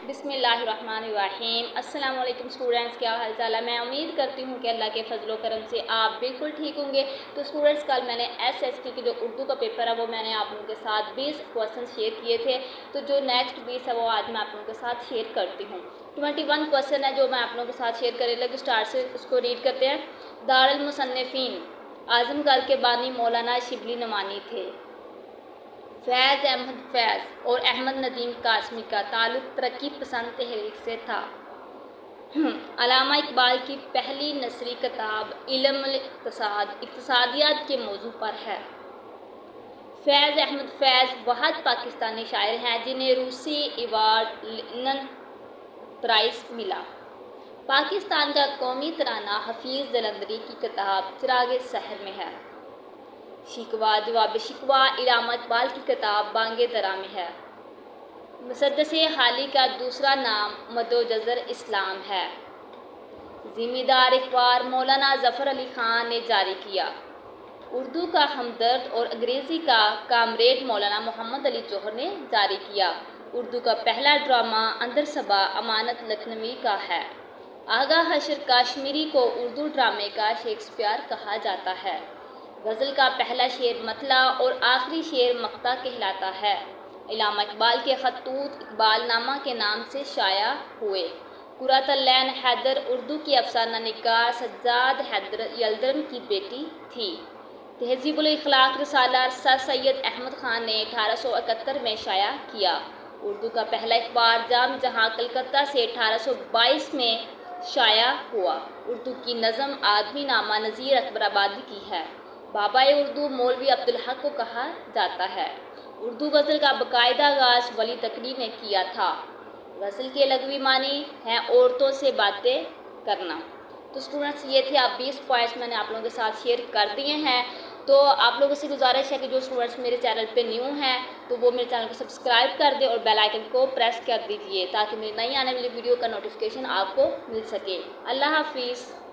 بسم اللہ الرحمن الرحیم۔ السلام علیکم اسٹوڈنٹس، کیا حال چال ہے؟ میں امید کرتی ہوں کہ اللہ کے فضل و کرم سے آپ بالکل ٹھیک ہوں گے۔ تو اسٹوڈنٹس، کل میں نے SST کی جو اردو کا پیپر ہے وہ میں نے آپ لوگوں کے ساتھ 20 کویسچن شیئر کیے تھے، تو جو نیکسٹ 20 ہے وہ آج میں آپ لوگوں کے ساتھ شیئر کرتی ہوں۔ 21 کویسچن ہے جو میں آپ لوگوں کے ساتھ شیئر کرنے لگی۔ اسٹارٹ سے اس کو ریڈ کرتے ہیں۔ دارالمصنفین اعظم گڑھ کے بانی مولانا شبلی نعمانی تھے۔ فیض احمد فیض اور احمد ندیم قاسمی کا تعلق ترقی پسند تحریک سے تھا۔ علامہ اقبال کی پہلی نثری کتاب علم الاقتصاد اقتصادیات کے موضوع پر ہے۔ فیض احمد فیض واحد پاکستانی شاعر ہیں جنہیں روسی ایوارڈ لینن پرائز ملا۔ پاکستان کا قومی ترانہ حفیظ جلندری کی کتاب چراغ سحر میں ہے۔ شکوہ جواب شکوہ علامہ اقبال کی کتاب بانگ درا میں ہے۔ مسدس حالی کا دوسرا نام مد و جزر اسلام ہے۔ ذمہ دار اخبار مولانا ظفر علی خان نے جاری کیا۔ اردو کا ہمدرد اور انگریزی کا کامریڈ مولانا محمد علی جوہر نے جاری کیا۔ اردو کا پہلا ڈرامہ اندر صبا امانت لکھنوی کا ہے۔ آغا حشر کاشمیری کو اردو ڈرامے کا شیکسپیئر کہا جاتا ہے۔ غزل کا پہلا شعر مطلع اور آخری شعر مقطع کہلاتا ہے۔ علامہ اقبال کے خطوط اقبال نامہ کے نام سے شائع ہوئے۔ قرۃ العین حیدر اردو کی افسانہ نگار سجاد حیدر یلدرم کی بیٹی تھی۔ تہذیب الاخلاق رسالہ سر سید احمد خان نے 1871 میں شائع کیا۔ اردو کا پہلا اخبار جام جہاں کلکتہ سے 1822 میں شائع ہوا۔ اردو کی نظم آدمی نامہ نذیر اکبر آبادی کی ہے۔ بابا اردو مولوی عبدالحق کو کہا جاتا ہے۔ اردو غزل کا باقاعدہ آغاز ولی تقی نے کیا تھا۔ غزل کے لغوی معنی ہیں عورتوں سے باتیں کرنا۔ تو اسٹوڈنٹس، یہ تھے آپ 20 پوائنٹس میں نے آپ لوگوں کے ساتھ شیئر کر دیے ہیں۔ تو آپ لوگوں سے گزارش ہے کہ جو اسٹوڈنٹس میرے چینل پہ نیو ہیں تو وہ میرے چینل کو سبسکرائب کر دیں اور بیل آئیکن کو پریس کر دیجئے تاکہ میری نئی آنے والی ویڈیو کا نوٹیفیکیشن آپ کو مل سکے۔ اللہ حافظ۔